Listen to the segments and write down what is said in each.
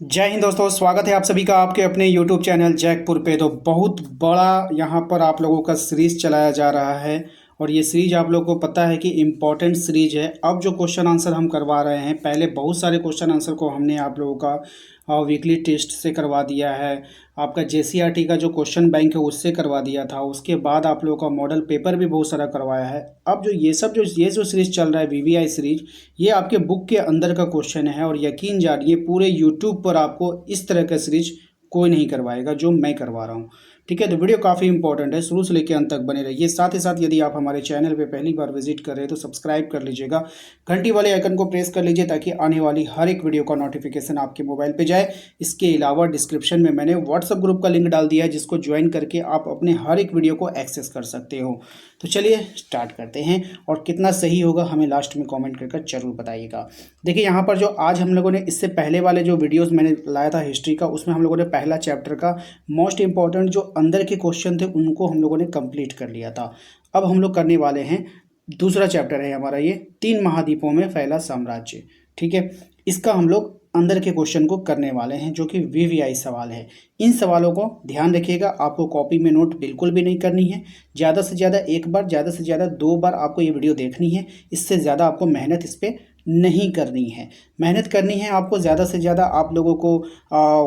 जय हिंद दोस्तों, स्वागत है आप सभी का आपके अपने YouTube चैनल जैकपुर पे। तो बहुत बड़ा यहाँ पर आप लोगों का सीरीज चलाया जा रहा है और ये सीरीज आप लोगों को पता है कि इम्पोर्टेंट सीरीज है। अब जो क्वेश्चन आंसर हम करवा रहे हैं, पहले बहुत सारे क्वेश्चन आंसर को हमने आप लोगों का वीकली टेस्ट से करवा दिया है। आपका JCRT का जो क्वेश्चन बैंक है उससे करवा दिया था। उसके बाद आप लोगों का मॉडल पेपर भी बहुत सारा करवाया है। अब जो ये जो सीरीज चल रहा है VVI सीरीज, ये आपके बुक के अंदर का क्वेश्चन है और यकीन जानिए पूरे यूट्यूब पर आपको इस तरह का सीरीज कोई नहीं करवाएगा जो मैं करवा रहा हूँ। ठीक है, तो वीडियो काफ़ी इंपॉर्टेंट है, शुरू से लेकर अंत तक बने रहिए। साथ ही साथ यदि आप हमारे चैनल पे पहली बार विजिट कर रहे हैं तो सब्सक्राइब कर लीजिएगा, घंटी वाले आइकन को प्रेस कर लीजिए ताकि आने वाली हर एक वीडियो का नोटिफिकेशन आपके मोबाइल पे जाए। इसके अलावा डिस्क्रिप्शन में मैंने व्हाट्सअप ग्रुप का लिंक डाल दिया है जिसको ज्वाइन करके आप अपने हर एक वीडियो को एक्सेस कर सकते हो। तो चलिए स्टार्ट करते हैं और कितना सही होगा हमें लास्ट में कमेंट करके जरूर बताइएगा। देखिए यहाँ पर जो आज हम लोगों ने इससे पहले वाले जो वीडियोस मैंने लाया था हिस्ट्री का, उसमें हम लोगों ने पहला चैप्टर का मोस्ट इंपॉर्टेंट जो अंदर के क्वेश्चन थे उनको हम लोगों ने कंप्लीट कर लिया था। अब हम लोग करने वाले हैं दूसरा चैप्टर है हमारा ये 3 महाद्वीपों में फैला साम्राज्य। ठीक है, इसका हम लोग अंदर के क्वेश्चन को करने वाले हैं जो कि VVI सवाल है। इन सवालों को ध्यान रखिएगा, आपको कॉपी में नोट बिल्कुल भी नहीं करनी है। ज़्यादा से ज़्यादा एक बार, ज़्यादा से ज़्यादा 2 बार आपको ये वीडियो देखनी है। इससे ज़्यादा आपको मेहनत इस पर नहीं करनी है। मेहनत करनी है आपको ज़्यादा से ज़्यादा आप लोगों को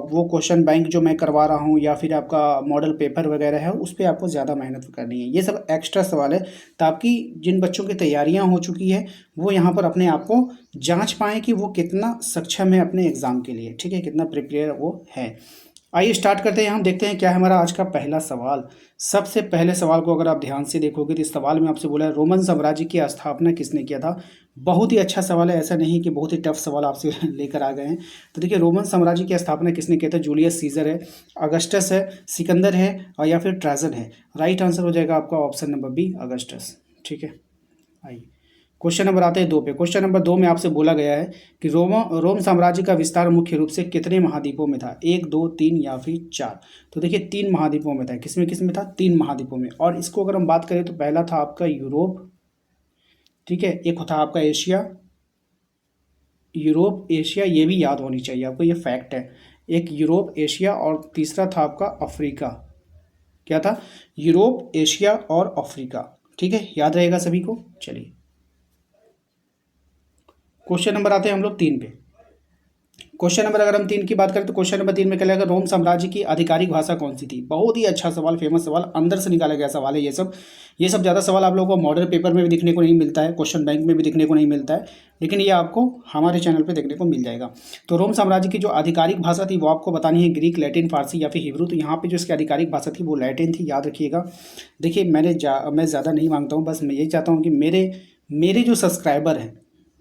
वो क्वेश्चन बैंक जो मैं करवा रहा हूँ या फिर आपका मॉडल पेपर वगैरह है उस पर आपको ज़्यादा मेहनत करनी है। ये सब एक्स्ट्रा सवाल है ताकि जिन बच्चों की तैयारियाँ हो चुकी है वो यहाँ पर अपने आप को जांच पाएँ कि वो कितना सक्षम है अपने एग्ज़ाम के लिए। ठीक है, कितना प्रिपेयर वो है। आइए स्टार्ट करते हैं। हम देखते हैं क्या है हमारा आज का पहला सवाल। सबसे पहले सवाल को अगर आप ध्यान से देखोगे तो इस सवाल में आपसे बोला है रोमन साम्राज्य की स्थापना किसने किया था। बहुत ही अच्छा सवाल है, ऐसा नहीं कि बहुत ही टफ सवाल आपसे लेकर आ गए हैं। तो देखिए रोमन साम्राज्य की स्थापना किसने किया था। जूलियस सीजर है, अगस्टस है, सिकंदर है और या फिर ट्राजन है। राइट आंसर हो जाएगा आपका ऑप्शन नंबर बी, अगस्टस। ठीक है, आइए क्वेश्चन नंबर आते हैं 2 पे। क्वेश्चन नंबर 2 में आपसे बोला गया है कि रोम साम्राज्य का विस्तार मुख्य रूप से कितने महाद्वीपों में था। 1, 2, 3 या फिर 4। तो देखिए 3 महाद्वीपों में था। किसमें किसमें था, 3 महाद्वीपों में। और इसको अगर हम बात करें तो पहला था आपका यूरोप, ठीक है, एक था आपका एशिया, यूरोप एशिया, ये भी याद होनी चाहिए आपको, ये फैक्ट है। एक यूरोप एशिया और तीसरा था आपका अफ्रीका। क्या था, यूरोप एशिया और अफ्रीका। ठीक है, याद रहेगा सभी को। चलिए क्वेश्चन नंबर आते हैं हम लोग 3 पे। क्वेश्चन नंबर अगर हम 3 की बात करें तो क्वेश्चन नंबर 3 में क्या लगेगा, रोम साम्राज्य की आधिकारिक भाषा कौन सी थी। बहुत ही अच्छा सवाल, फेमस सवाल, अंदर से निकाला गया सवाल है ये सब ज़्यादा सवाल आप लोगों को मॉडल पेपर में भी दिखने को नहीं मिलता है, क्वेश्चन बैंक में भी दिखने को नहीं मिलता है, लेकिन ये आपको हमारे चैनल पर देखने को मिल जाएगा। तो रोम साम्राज्य की जो आधिकारिक भाषा थी वो आपको बतानी है ग्रीक, लैटिन, फारसी या फिर हिब्रू। तो यहाँ पर जो इसकी आधिकारिक भाषा थी वो लैटिन थी, याद रखिएगा। देखिए मैं ज़्यादा नहीं मांगता हूँ, बस मैं यही चाहता हूँ कि मेरे जो सब्सक्राइबर हैं,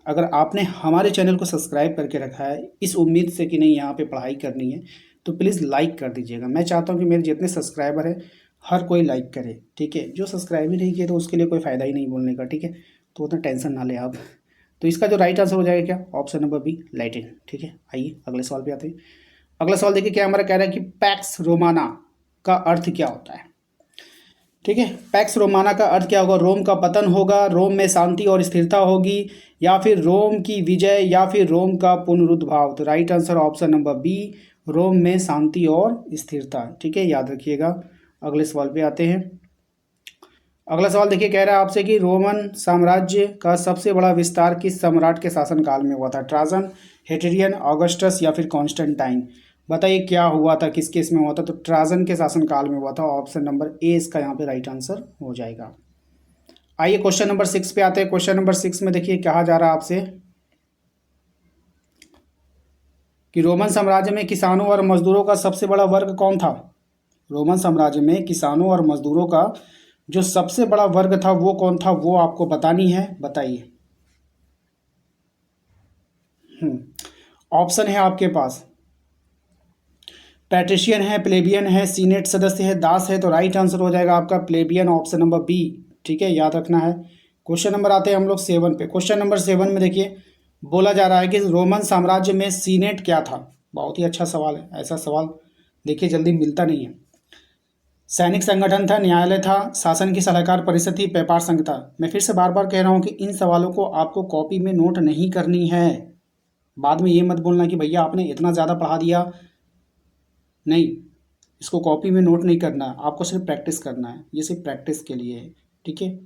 अगर आपने हमारे चैनल को सब्सक्राइब करके रखा है इस उम्मीद से कि नहीं यहाँ पे पढ़ाई करनी है, तो प्लीज़ लाइक कर दीजिएगा। मैं चाहता हूँ कि मेरे जितने सब्सक्राइबर हैं हर कोई लाइक करे। ठीक है, जो सब्सक्राइब ही नहीं किया तो उसके लिए कोई फ़ायदा ही नहीं बोलने का। ठीक है, तो उतना टेंशन ना ले आप। तो इसका जो राइट आंसर हो जाएगा क्या, ऑप्शन नंबर बी, लैटिन। ठीक है, आइए अगले सवाल पे आते हैं। अगला सवाल देखिए क्या हमारा कह रहा है कि पैक्स रोमाना का अर्थ क्या होता है। ठीक है, पैक्स रोमाना का अर्थ क्या होगा, रोम का पतन होगा, रोम में शांति और स्थिरता होगी, या फिर रोम की विजय, या फिर रोम का पुनरुद्भाव। तो right answer option number B, Rome में शांति और स्थिरता। ठीक है, याद रखिएगा। अगले सवाल पे आते हैं। अगला सवाल देखिए कह रहा है आपसे कि रोमन साम्राज्य का सबसे बड़ा विस्तार किस सम्राट के शासनकाल में हुआ था। ट्राजन, हेटेरियन, ऑगस्टस या फिर कॉन्स्टेंटाइन। बताइए क्या हुआ था, किस केस में हुआ था। तो ट्राजन के शासनकाल में हुआ था, ऑप्शन नंबर ए इसका यहाँ पे राइट आंसर हो जाएगा। आइए क्वेश्चन नंबर 6 पे आते हैं। क्वेश्चन नंबर 6 में देखिए कहा जा रहा है आपसे कि रोमन साम्राज्य में किसानों और मजदूरों का सबसे बड़ा वर्ग कौन था। रोमन साम्राज्य में किसानों और मजदूरों का जो सबसे बड़ा वर्ग था वो कौन था, वो आपको बतानी है। बताइए। ऑप्शन है आपके पास, पैट्रिशियन है, प्लेबियन है, सीनेट सदस्य है, दास है। तो राइट आंसर हो जाएगा आपका प्लेबियन, ऑप्शन नंबर बी। ठीक है, याद रखना है। क्वेश्चन नंबर आते हैं हम लोग 7 पे। क्वेश्चन नंबर 7 में देखिए बोला जा रहा है कि रोमन साम्राज्य में सीनेट क्या था। बहुत ही अच्छा सवाल है, ऐसा सवाल देखिए जल्दी मिलता नहीं है। सैनिक संगठन था, न्यायालय था, शासन की सलाहकार परिषद थी, व्यापार संघ था। मैं फिर से बार बार कह रहा हूँ कि इन सवालों को आपको कॉपी में नोट नहीं करनी है। बाद में ये मत बोलना कि भैया आपने इतना ज़्यादा पढ़ा दिया, नहीं, इसको कॉपी में नोट नहीं करना है, आपको सिर्फ प्रैक्टिस करना है, ये सिर्फ प्रैक्टिस के लिए है, ठीक है।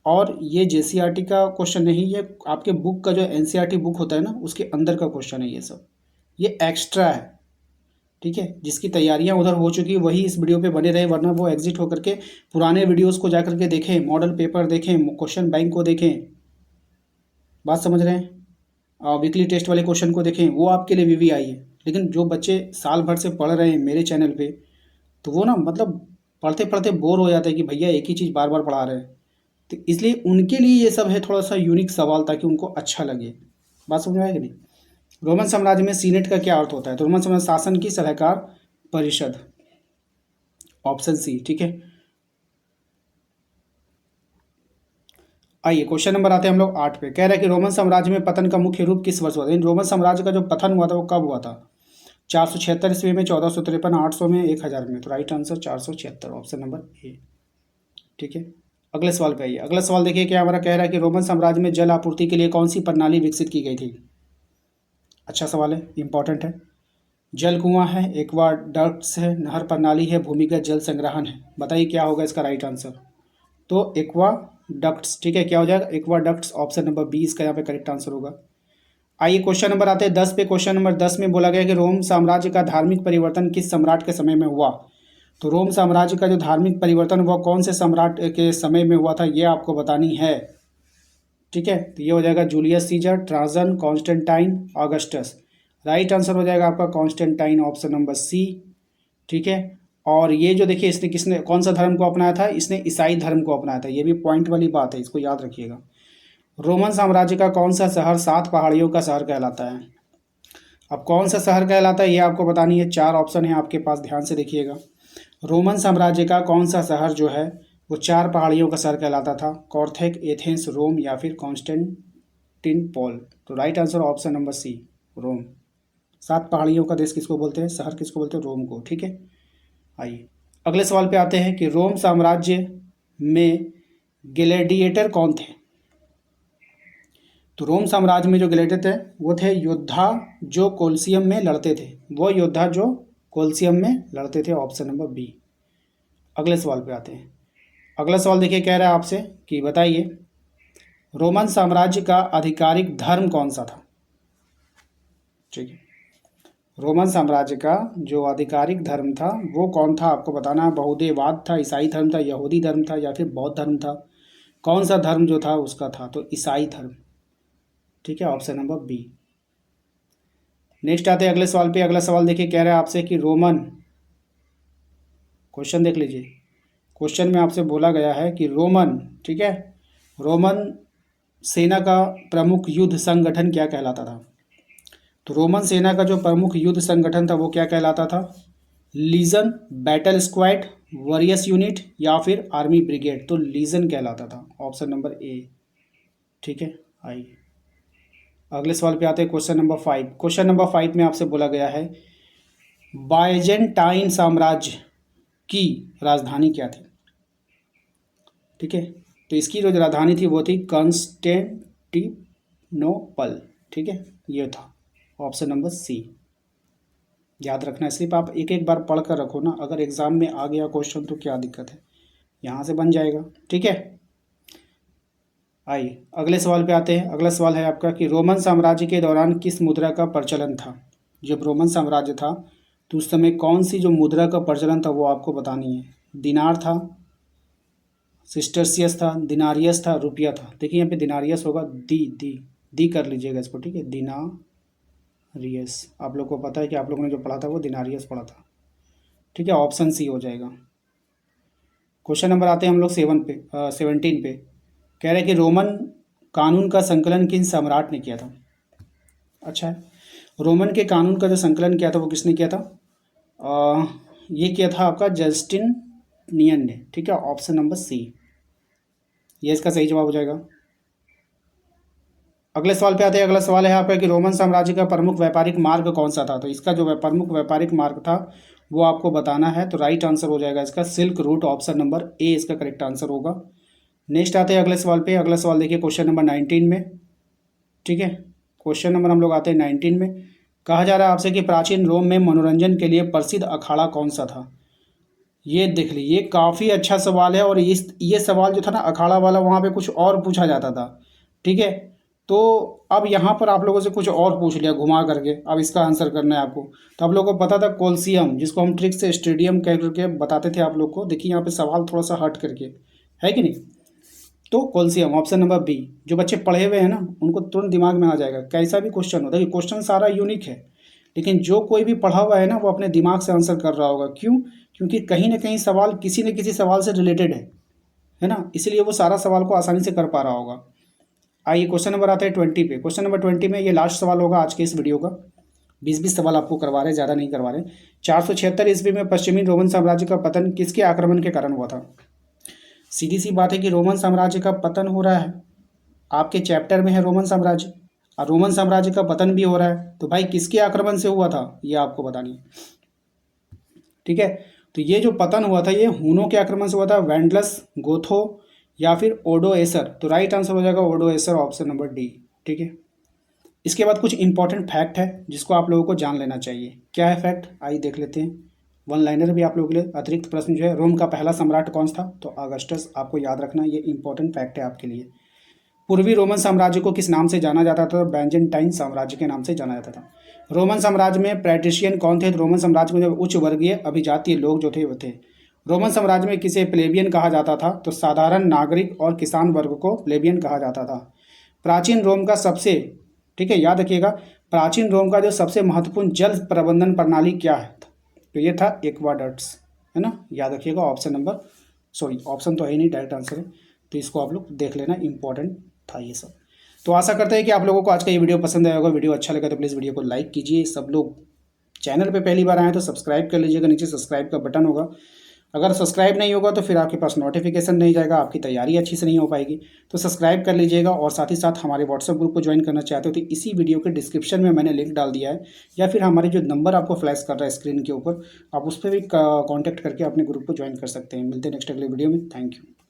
और ये जेसीईआरटी का क्वेश्चन नहीं, ये आपके बुक का जो एनसीईआरटी बुक होता है ना, उसके अंदर का क्वेश्चन है ये सब, ये एक्स्ट्रा है, ठीक है। जिसकी तैयारियां उधर हो चुकी वही इस वीडियो पे बने रहे, वरना वो एग्जिट होकर के पुराने वीडियोस को जा करके देखें, मॉडल पेपर देखें, क्वेश्चन बैंक को देखें, बात समझ रहे हैं, वीकली टेस्ट वाले क्वेश्चन को देखें, वो आपके लिए वीवीआई है। लेकिन जो बच्चे साल भर से पढ़ रहे हैं मेरे चैनल पे, तो वो ना मतलब पढ़ते पढ़ते बोर हो जाते हैं कि भैया एक ही चीज़ बार बार पढ़ा रहे हैं। तो इसलिए उनके लिए ये सब है थोड़ा सा यूनिक सवाल, ताकि उनको अच्छा लगे। बात समझ में आएगी नहीं। रोमन साम्राज्य में सीनेट का क्या अर्थ होता है? तो रोमन साम्राज्य शासन की सलाहकार परिषद, ऑप्शन सी, ठीक है। आइए क्वेश्चन नंबर आते हैं हम लोग 8 पे। कह रहे हैं कि रोमन साम्राज्य में पतन का मुख्य रूप किस वर्ष हुआ था? रोमन साम्राज्य का जो पतन हुआ था वो कब हुआ था? 476 ईस्वी में, 1453, 800 में, 1000 में। तो right answer 476, option number A, ठीक है। अगले सवाल पे आइए। अगला सवाल देखिए क्या हमारा कह रहा है कि रोमन साम्राज्य में जल आपूर्ति के लिए कौन सी प्रणाली विकसित की गई थी? अच्छा सवाल है, इंपॉर्टेंट है। जल कुआं है, एक्वाडक्ट्स है, नहर प्रणाली है, भूमिगत जल संग्रहण है। बताइए क्या होगा इसका राइट आंसर? तो एक्वाडक्ट्स, ठीक है। क्या हो जाएगा? एक्वाडक्ट्स, ऑप्शन नंबर बी इसका यहाँ पे करेक्ट आंसर होगा। आइए क्वेश्चन नंबर आते हैं 10 पे। क्वेश्चन नंबर 10 में बोला गया कि रोम साम्राज्य का धार्मिक परिवर्तन किस सम्राट के समय में हुआ? तो रोम साम्राज्य का जो धार्मिक परिवर्तन हुआ कौन से सम्राट के समय में हुआ था, ये आपको बतानी है, ठीक है। तो ये हो जाएगा Julius Caesar, Trajan, Constantine, Augustus. Right answer हो जाएगा आपका कॉन्स्टेंटाइन, ऑप्शन नंबर सी, ठीक है। और ये जो देखिए इसने किसने कौन सा धर्म को अपनाया था? इसने ईसाई धर्म को अपनाया था। ये भी पॉइंट वाली बात है, इसको याद रखिएगा। रोमन साम्राज्य का कौन सा शहर 7 पहाड़ियों का शहर कहलाता है? अब कौन सा शहर कहलाता है ये आपको बतानी है। 4 ऑप्शन है आपके पास, ध्यान से देखिएगा। रोमन साम्राज्य का कौन सा शहर जो है वो 4 पहाड़ियों का शहर कहलाता था? कॉर्थेक, एथेंस, रोम या फिर कॉन्स्टेंटिनोपल। तो right answer option number C, Rome. 7 पहाड़ियों का देश किसको बोलते हैं? शहर किसको बोलते हैं? रोम को, ठीक है। आइए अगले सवाल पे आते हैं कि रोम साम्राज्य में ग्लैडिएटर कौन थे? तो रोम साम्राज्य में जो ग्लैडिएटर थे वो थे योद्धा जो कोलिसियम में लड़ते थे, वो योद्धा जो कोलिसियम में लड़ते थे, ऑप्शन नंबर बी। अगले सवाल पे आते हैं। अगला सवाल देखिए कह रहा है आपसे कि बताइए रोमन साम्राज्य का आधिकारिक धर्म कौन सा था? ठीक है, रोमन साम्राज्य का जो आधिकारिक धर्म था वो कौन था आपको बताना है। बहुदेववाद था, ईसाई धर्म था, यहूदी धर्म था या फिर बौद्ध धर्म था? कौन सा धर्म जो था उसका था? तो ईसाई धर्म, ठीक है, ऑप्शन नंबर बी। नेक्स्ट आते हैं अगले सवाल पे। अगला सवाल देखिए कह रहा है आपसे कि रोमन, क्वेश्चन देख लीजिए। क्वेश्चन में आपसे बोला गया है कि रोमन, ठीक है, रोमन सेना का प्रमुख युद्ध संगठन क्या कहलाता था? तो रोमन सेना का जो प्रमुख युद्ध संगठन था वो क्या कहलाता था? Legion, battle squad, warriors unit या फिर आर्मी ब्रिगेड? तो लीजन कहलाता था, ऑप्शन नंबर ए, ठीक है। आइए अगले सवाल पे आते हैं। Question number 5। क्वेश्चन नंबर 5 में आपसे बोला गया है बाइजेंटाइन साम्राज्य की राजधानी क्या थी? ठीक है, तो इसकी जो राजधानी थी वो थी कॉन्स्टेंटिनोपल, ठीक है, ये था ऑप्शन नंबर सी। याद रखना है, सिर्फ आप एक एक बार पढ़ कर रखो ना, अगर एग्जाम में आ गया क्वेश्चन तो क्या दिक्कत है, यहाँ से बन जाएगा, ठीक है। आइए अगले सवाल पे आते हैं। अगला सवाल है आपका कि रोमन साम्राज्य के दौरान किस मुद्रा का प्रचलन था? जब रोमन साम्राज्य था तो उस समय कौन सी जो मुद्रा का प्रचलन था वो आपको बतानी है। दिनार था, सिस्टरसियस था, दिनारियस था, रुपया था? देखिए यहाँ पे दिनारियस होगा, दी कर लीजिएगा इसको, ठीक है, दिनारियस। आप लोग को पता है कि आप लोगों ने जो पढ़ा था वो दिनारियस पढ़ा था, ठीक है, ऑप्शन सी हो जाएगा। क्वेश्चन नंबर आते हैं हम लोग 17 पे। कह रहे हैं कि रोमन कानून का संकलन किन सम्राट ने किया था? अच्छा है, रोमन के कानून का जो संकलन किया था वो किसने किया था? ये किया था आपका जस्टिनियन ने, ठीक है, ऑप्शन नंबर सी, ये इसका सही जवाब हो जाएगा। अगले सवाल पे आते हैं। अगला सवाल है आपका कि रोमन साम्राज्य का प्रमुख व्यापारिक मार्ग कौन सा था? तो इसका जो प्रमुख व्यापारिक मार्ग था वो आपको बताना है। तो राइट आंसर हो जाएगा इसका silk route, option number A इसका करेक्ट आंसर होगा। नेक्स्ट आते हैं अगले सवाल पे। अगला सवाल देखिए क्वेश्चन नंबर 19 में, ठीक है, क्वेश्चन नंबर हम लोग आते हैं 19 में। कहा जा रहा है आपसे कि प्राचीन रोम में मनोरंजन के लिए प्रसिद्ध अखाड़ा कौन सा था। ये देख लीजिए, काफ़ी अच्छा सवाल है। और ये सवाल जो था ना अखाड़ा वाला, वहाँ पे कुछ और पूछा जाता था, ठीक है। तो अब यहाँ पर आप लोगों से कुछ और पूछ लिया घुमा करके, अब इसका आंसर करना है आपको। तो आप लोगों को पता था कोल्सियम, जिसको हम ट्रिक से स्टेडियम कह करके बताते थे आप लोग को। देखिए यहाँ पे सवाल थोड़ा सा हट करके है कि नहीं। तो कोल्सियम ऑप्शन नंबर बी। जो बच्चे पढ़े हुए हैं ना उनको तुरंत दिमाग में आ जाएगा, कैसा भी क्वेश्चन हो। देखिए क्वेश्चन सारा यूनिक है, लेकिन जो कोई भी पढ़ा हुआ है ना वो अपने दिमाग से आंसर कर रहा होगा। क्यों? क्योंकि कहीं ना कहीं सवाल किसी न किसी सवाल से रिलेटेड है ना, इसलिए वो सारा सवाल को आसानी से कर पा रहा होगा। आइए क्वेश्चन नंबर आता है 20 पे। क्वेश्चन नंबर 20 में ये लास्ट सवाल होगा आज के इस वीडियो का। 20-20 सवाल आपको करवा रहे हैं, ज़्यादा नहीं करवा रहे। 476 ईस्वी में पश्चिमी रोमन साम्राज्य का पतन किसके आक्रमण के कारण हुआ था। सीधी सी बात है कि रोमन साम्राज्य का पतन हो रहा है, आपके चैप्टर में है रोमन साम्राज्य, और रोमन साम्राज्य का पतन भी हो रहा है, तो भाई किसके आक्रमण से हुआ था ये आपको बतानी है, ठीक है। तो ये जो पतन हुआ था ये हूनों के आक्रमण से हुआ था, वेंडलस, गोथो या फिर ओडोएसर। तो राइट आंसर हो जाएगा ओडोएसर, ऑप्शन नंबर डी, ठीक है। इसके बाद कुछ इंपॉर्टेंट फैक्ट है जिसको आप लोगों को जान लेना चाहिए। क्या है फैक्ट, आइए देख लेते हैं। वन लाइनर भी आप लोगों के लिए अतिरिक्त प्रश्न जो है, रोम का पहला सम्राट कौन था, तो अगस्टस, आपको याद रखना, ये इंपॉर्टेंट फैक्ट है आपके लिए। पूर्वी रोमन साम्राज्य को किस नाम से जाना जाता था, बैजेंटाइन साम्राज्य के नाम से जाना जाता था। रोमन साम्राज्य में पैट्रिशियन कौन थे, तो रोमन साम्राज्य में जो उच्च वर्गीय अभिजातीय लोग जो थे वो थे। रोमन साम्राज्य में किसे प्लेबियन कहा जाता था, तो साधारण नागरिक और किसान वर्ग को प्लेबियन कहा जाता था। प्राचीन रोम का सबसे, ठीक है याद रखिएगा, प्राचीन रोम का जो सबसे महत्वपूर्ण जल प्रबंधन प्रणाली क्या है, तो ये था एक्वाडक्ट्स, है ना, याद रखिएगा। ऑप्शन नंबर, सॉरी ऑप्शन तो है ही नहीं, डायरेक्ट आंसर है, तो इसको आप लोग देख लेना, इंपॉर्टेंट था ये सब। तो आशा करते हैं कि आप लोगों को आज का ये वीडियो पसंद आया होगा। वीडियो अच्छा लगा तो प्लीज़ वीडियो को लाइक कीजिए। सब लोग चैनल पे पहली बार आए तो सब्सक्राइब कर लीजिएगा, नीचे सब्सक्राइब का बटन होगा। अगर सब्सक्राइब नहीं होगा तो फिर आपके पास नोटिफिकेशन नहीं जाएगा, आपकी तैयारी अच्छी से नहीं हो पाएगी। तो सब्सक्राइब कर लीजिएगा, और साथ ही साथ हमारे व्हाट्सएप ग्रुप को ज्वाइन करना चाहते हो तो इसी वीडियो के डिस्क्रिप्शन में मैंने लिंक डाल दिया है, या फिर हमारे जो नंबर आपको फ्लैश कर रहा है स्क्रीन के ऊपर, आप उस पर भी कॉन्टैक्ट करके अपने ग्रुप को ज्वाइन कर सकते हैं। मिलते हैं नेक्स्ट अगले वीडियो में। Thank you.